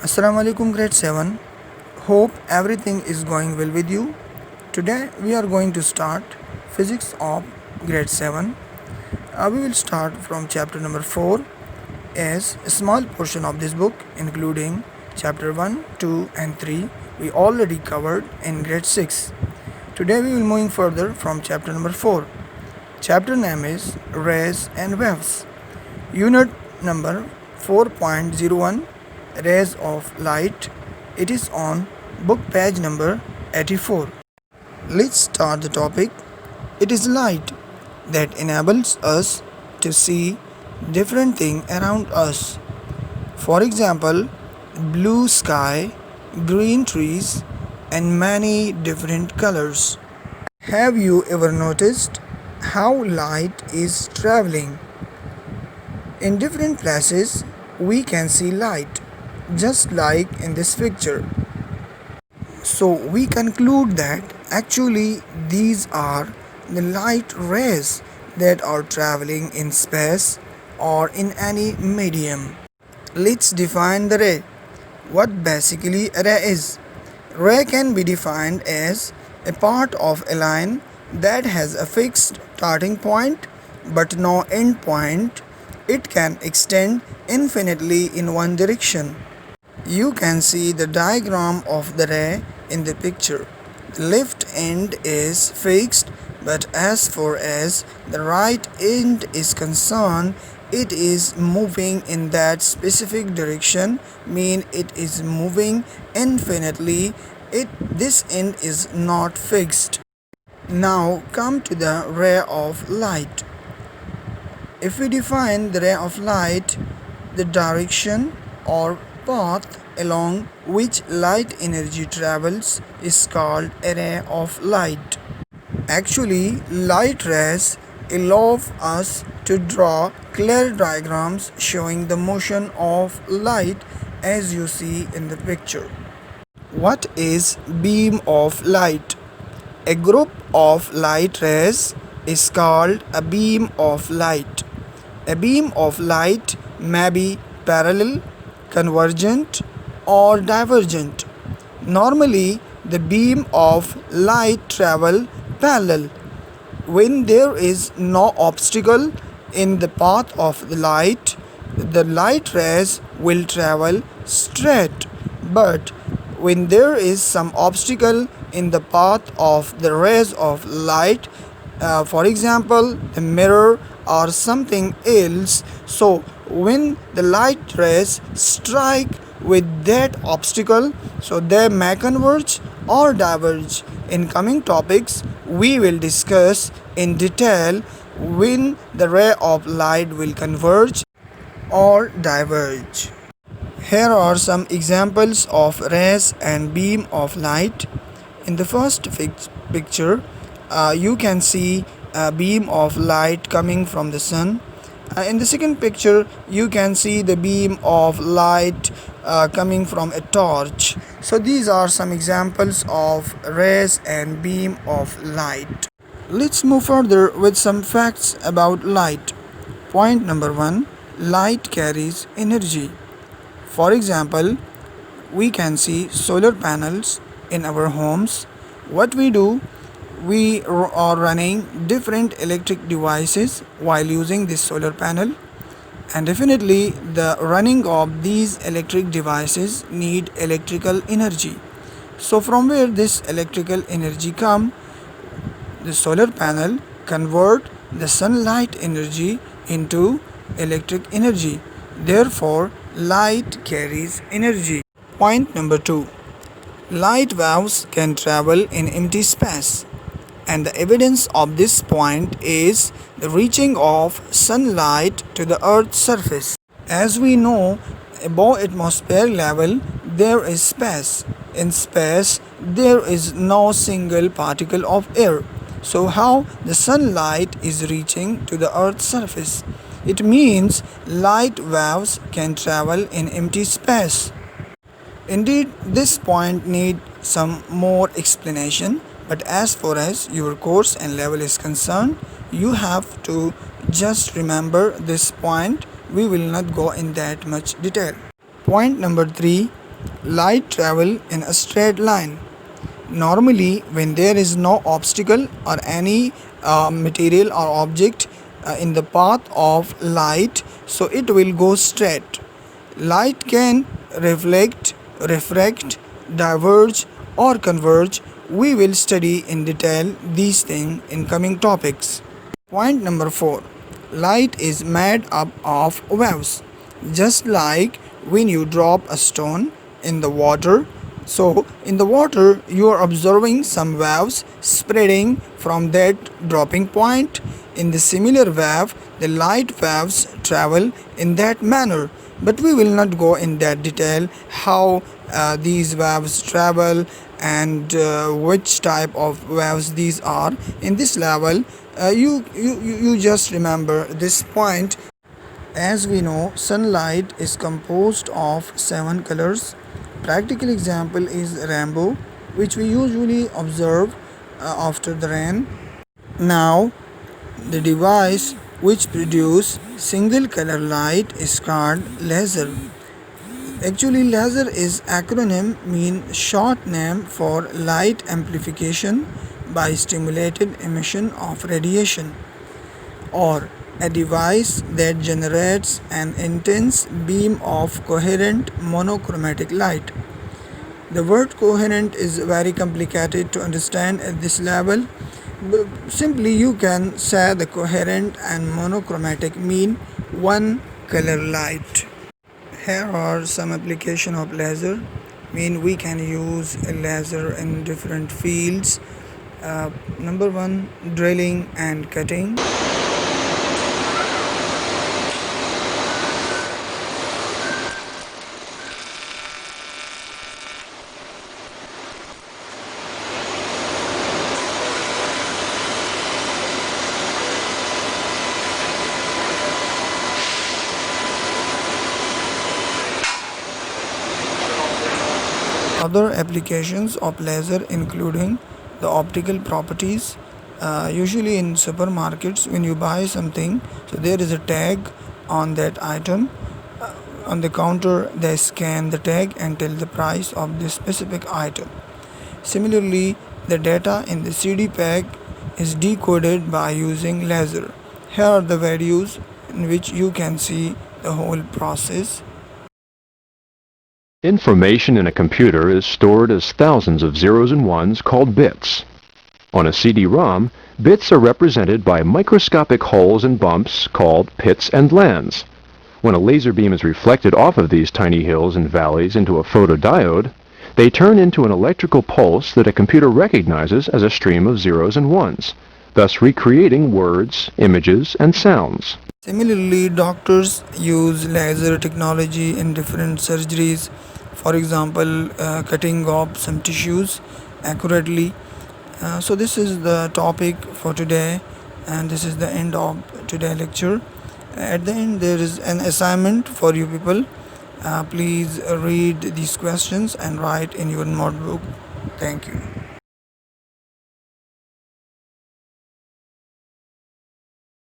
Assalamu alaikum grade 7. Hope everything is going well with you. Today we are going to start physics of grade 7. We will start from chapter number 4 as a small portion of this book including chapter 1, 2 and 3 we already covered in grade 6. Today we will moving further from chapter number 4. Chapter name is rays and waves. Unit number 4.01 Rays of light. It is on book page number 84. Let's start the topic. It is light that enables us to see different things around us. For example, blue sky, green trees and many different colors. Have you ever noticed how light is traveling? In different places we can see light, just like in this picture. So we conclude that actually these are the light rays that are traveling in space or in any medium. Let's define the ray. What basically a ray is? Ray can be defined as a part of a line that has a fixed starting point but no end point. It can extend infinitely in one direction. You can see the diagram of the ray in the picture. The left end is fixed, but as far as the right end is concerned, it is moving in that specific direction, mean it is moving infinitely. This end is not fixed. Now come to the ray of light. If we define the ray of light, the direction or path along which light energy travels is called a ray of light. Actually, light rays allow us to draw clear diagrams showing the motion of light as you see in the picture. What is beam of light? A group of light rays is called a beam of light. A beam of light may be parallel, convergent or divergent. Normally, the beam of light travel parallel. When there is no obstacle in the path of the light rays will travel straight. But when there is some obstacle in the path of the rays of light, for example, the mirror or something else, so when the light rays strike with that obstacle, so they may converge or diverge. In coming topics we will discuss in detail when the ray of light will converge or diverge. Here are some examples of rays and beam of light. In the first picture you can see a beam of light coming from the sun. In the second picture you can see the beam of light coming from a torch. So these are some examples of rays and beam of light. Let's move further with some facts about light. Point number 1. Light carries energy. For example, we can see solar panels in our homes. What we do, we are running different electric devices while using this solar panel, and definitely the running of these electric devices need electrical energy. So from where this electrical energy come, the solar panel convert the sunlight energy into electric energy. Therefore light carries energy. Point number 2. Light waves can travel in empty space, and the evidence of this point is the reaching of sunlight to the earth's surface. As we know, above atmosphere level there is space. In space there is no single particle of air. So how the sunlight is reaching to the earth's surface? It means light waves can travel in empty space. Indeed, this point needs some more explanation, but as far as your course and level is concerned, you have to just remember this point. We will not go in that much detail. Point number 3. Light travel in a straight line. Normally, when there is no obstacle or any material or object in the path of light, so it will go straight. Light can reflect, refract, diverge, or converge. We will study in detail these things in coming topics. Point number 4. Light is made up of waves. Just like when you drop a stone in the water, so in the water you are observing some waves spreading from that dropping point. In the similar wave, the light waves travel in that manner. But we will not go in that detail how these waves travel and which type of waves these are. In this level, you just remember this point. As we know, sunlight is composed of 7 colors. Practical example is rainbow, which we usually observe after the rain. Now, the device which produce single color light is called laser. Actually, laser is acronym mean short name for light amplification by stimulated emission of radiation, or a device that generates an intense beam of coherent monochromatic light. The word coherent is very complicated to understand at this level. Simply you can say the coherent and monochromatic mean one color light. Here are some application of laser. Mean we can use a laser in different fields. Number 1, drilling and cutting. Other applications of laser including the optical properties. Usually in supermarkets when you buy something, so there is a tag on that item. On the counter they scan the tag and tell the price of this specific item. Similarly, the data in the CD pack is decoded by using laser. Here are the values in which you can see the whole process. Information in a computer is stored as thousands of zeros and ones called bits. On a CD-ROM, bits are represented by microscopic holes and bumps called pits and lands. When a laser beam is reflected off of these tiny hills and valleys into a photodiode, they turn into an electrical pulse that a computer recognizes as a stream of zeros and ones, thus recreating words, images, and sounds. Similarly, doctors use laser technology in different surgeries. For example, cutting off some tissues accurately. So this is the topic for today, and this is the end of today's lecture. At the end, there is an assignment for you people. Please read these questions and write in your notebook. Thank you.